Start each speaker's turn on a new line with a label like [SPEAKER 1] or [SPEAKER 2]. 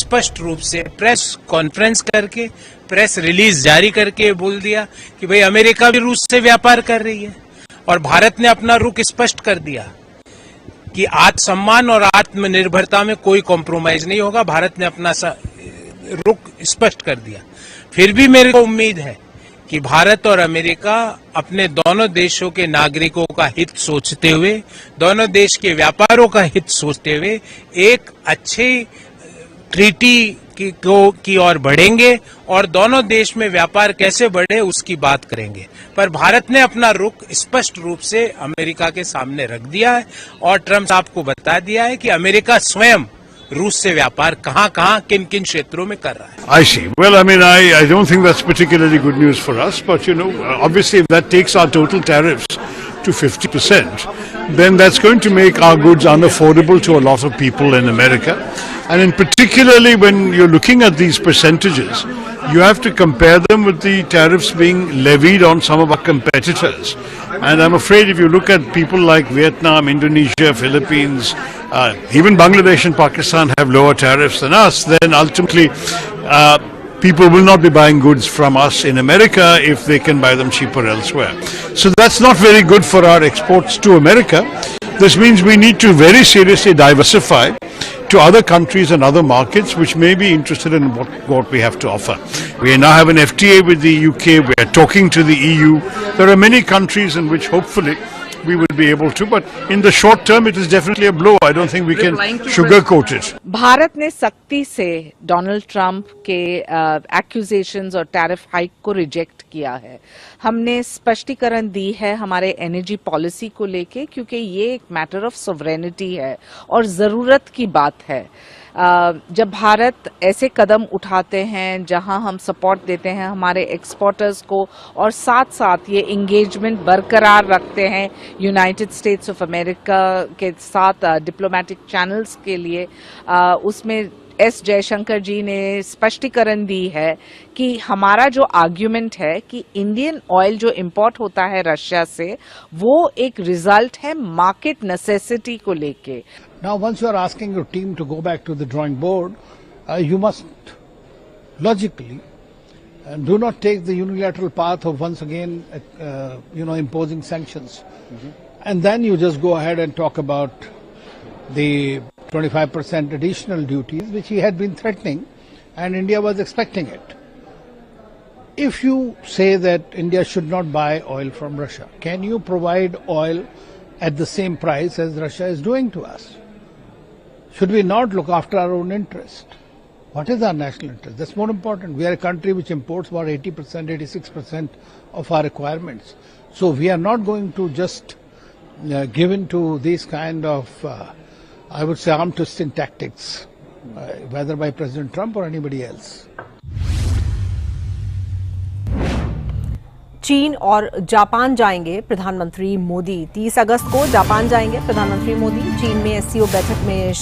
[SPEAKER 1] स्पष्ट रूप से प्रेस कॉन्फ्रेंस करके, प्रेस रिलीज जारी करके बोल दिया कि भाई अमेरिका भी रूस से व्यापार कर रही है, और भारत ने अपना रुख स्पष्ट कर दिया कि आत्मसम्मान और आत्मनिर्भरता में कोई कॉम्प्रोमाइज नहीं होगा। भारत ने अपना रुख स्पष्ट कर दिया। फिर भी मेरे को उम्मीद है कि भारत और अमेरिका अपने दोनों देशों के नागरिकों का हित सोचते हुए, दोनों देश के व्यापारों का हित सोचते हुए एक अच्छे ट्रीटी की ओर बढ़ेंगे और दोनों देश में व्यापार कैसे बढ़े उसकी बात करेंगे। पर भारत ने अपना रुख स्पष्ट रूप से अमेरिका के सामने रख दिया है और ट्रंप साहब को बता दिया है कि अमेरिका स्वयं रूस से व्यापार कहां किन किन क्षेत्रों में कर रहा है।
[SPEAKER 2] I see. Well, I mean, I don't think that's particularly good news for us, but obviously if that takes our total tariffs to 50%, then that's going to make our goods unaffordable to a lot of people in America. And in particularly when you're looking at these percentages, you have to compare them with the tariffs being levied on some of our competitors. And I'm afraid if you look at people like Vietnam, Indonesia, Philippines, even Bangladesh and Pakistan have lower tariffs than us, then ultimately people will not be buying goods from us in America if they can buy them cheaper elsewhere. So that's not very good for our exports to America. This means we need to very seriously diversify to other countries and other markets which may be interested in what we have to offer. We now have an FTA with the UK, we are talking to the EU. There are many countries in which hopefully we will be able to, but in the short term it is definitely a blow. I don't think we can sugarcoat it.
[SPEAKER 3] Bharat ने सख्ती से Donald Trump के accusations और tariff hike को reject किया है। हमने स्पष्टीकरण दी है हमारे एनर्जी पॉलिसी को लेके, क्योंकि ये एक मैटर ऑफ सॉवरेनिटी है और जरूरत की बात है। जब भारत ऐसे कदम उठाते हैं जहां हम सपोर्ट देते हैं हमारे एक्सपोर्टर्स को और साथ साथ ये इंगेजमेंट बरकरार रखते हैं यूनाइटेड स्टेट्स ऑफ अमेरिका के साथ डिप्लोमेटिक चैनल्स के लिए, उसमें एस जयशंकर जी ने स्पष्टीकरण दी है कि हमारा जो आर्ग्यूमेंट है कि इंडियन ऑयल जो इंपोर्ट होता है रशिया से वो एक रिजल्ट है मार्केट नेसेसिटी को लेके।
[SPEAKER 4] Now, once you are asking your team to go back to the drawing board, you must logically do not take the unilateral path of once again, imposing sanctions. And then you just go ahead and talk about the 25% additional duties, which he had been threatening, and India was expecting it. If you say that India should not buy oil from Russia, can you provide oil at the same price as Russia is doing to us? Should we not look after our own interest? What is our national interest? That's more important. We are a country which imports about 80%, 86% of our requirements. So we are not going to just give in to these kind of, I would say, arm twisting tactics, whether by President Trump or anybody else.
[SPEAKER 5] चीन और Japan जाएंगे प्रधानमंत्री मोदी। 30 अगस्त को Japan जाएंगे प्रधानमंत्री मोदी। चीन में SCO बैठक में